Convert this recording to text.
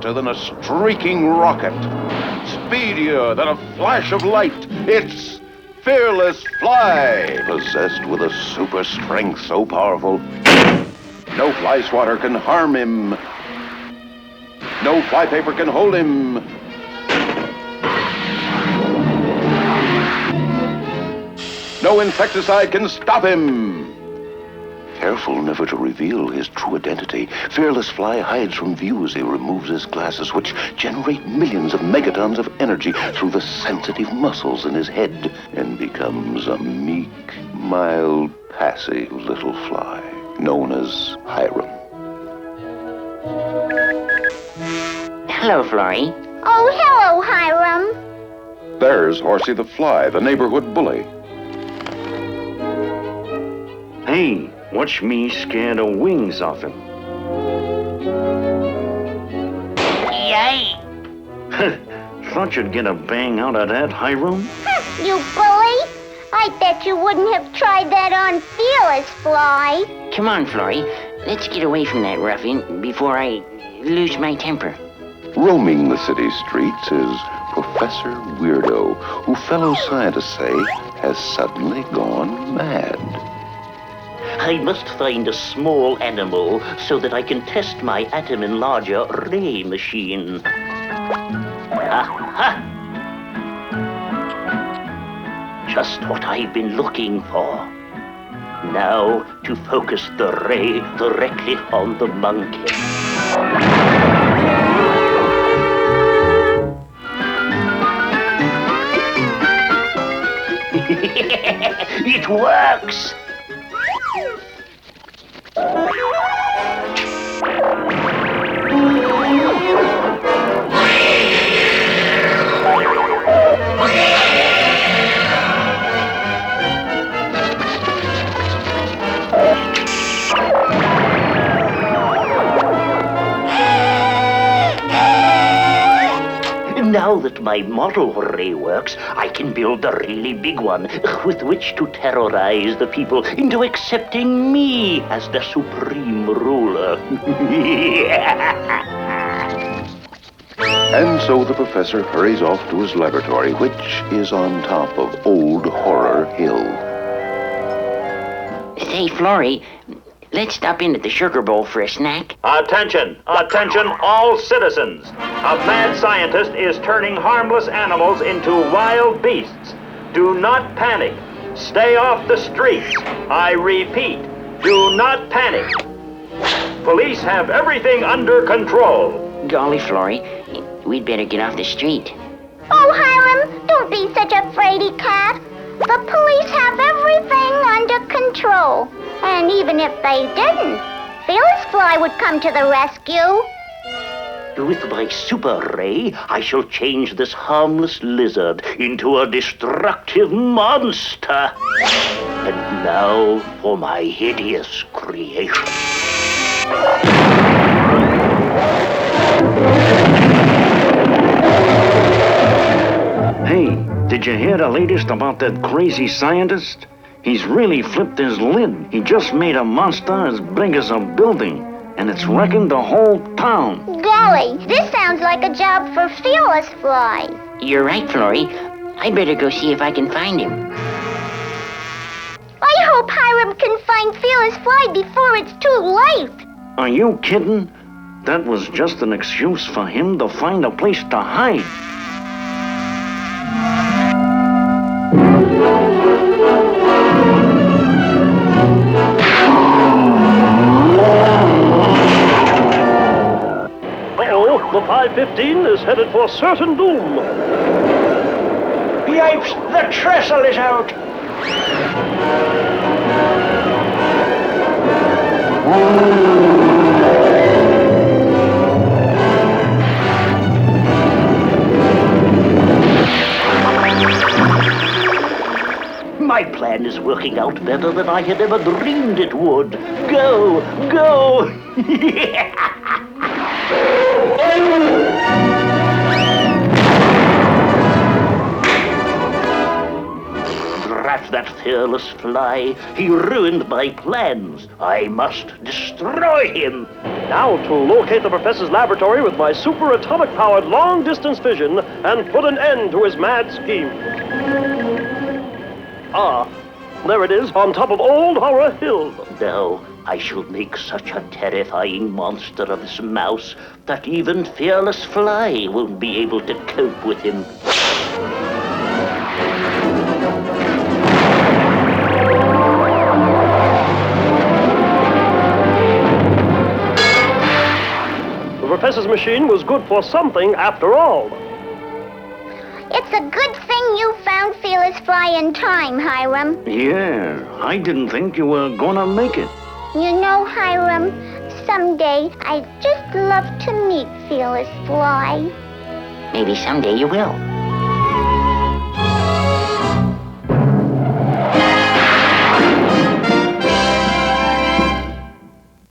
faster than a streaking rocket, speedier than a flash of light. It's Fearless Fly, possessed with a super strength so powerful, no fly swatter can harm him. No flypaper can hold him. No insecticide can stop him. Careful never to reveal his true identity, Fearless Fly hides from view as he removes his glasses, which generate millions of megatons of energy through the sensitive muscles in his head, and becomes a meek, mild, passive little fly known as Hiram. Hello, Florrie. Oh, hello, Hiram. There's Horsey the Fly, the neighborhood bully. Hey, watch me scare the wings off him. Yay! Thought you'd get a bang out of that, Hiram? You bully. I bet you wouldn't have tried that on Fearless Fly. Come on, Florrie. Let's get away from that ruffian before I lose my temper. Roaming the city streets is Professor Weirdo, who fellow scientists say has suddenly gone mad. I must find a small animal so that I can test my atom enlarger ray machine. Aha! Just what I've been looking for. Now to focus the ray directly on the monkey. It works! Now that my model ray works, I can build a really big one with which to terrorize the people into accepting me as the supreme ruler. And so the professor hurries off to his laboratory, which is on top of Old Horror Hill. Say, Florrie, let's stop in at the Sugar Bowl for a snack. Attention! Attention, all citizens! A mad scientist is turning harmless animals into wild beasts. Do not panic. Stay off the streets. I repeat, do not panic. Police have everything under control. Golly, Florrie, we'd better get off the street. Oh, Hiram, don't be such a fraidy cat. The police have everything under control. And even if they didn't, Fearless Fly would come to the rescue. With my super ray, I shall change this harmless lizard into a destructive monster. And now for my hideous creation. Hey, did you hear the latest about that crazy scientist? He's really flipped his lid. He just made a monster as big as a building, and it's wrecking the whole town. Golly, this sounds like a job for Fearless Fly. You're right, Florrie. I'd better go see if I can find him. I hope Hiram can find Fearless Fly before it's too late. Are you kidding? That was just an excuse for him to find a place to hide. The 515 is headed for certain doom. Yipes, the trestle is out. My plan is working out better than I had ever dreamed it would. Go, go! catch that fearless fly. He ruined my plans. I must destroy him. Now to locate the professor's laboratory with my super atomic-powered long-distance vision and put an end to his mad scheme. Ah, there it is, on top of Old Horror Hill. Now, I shall make such a terrifying monster of this mouse that even fearless fly won't be able to cope with him. The professor's machine was good for something after all. It's a good thing you found Fearless Fly in time, Hiram. Yeah, I didn't think you were gonna make it. You know, Hiram, someday I'd just love to meet Fearless Fly. Maybe someday you will.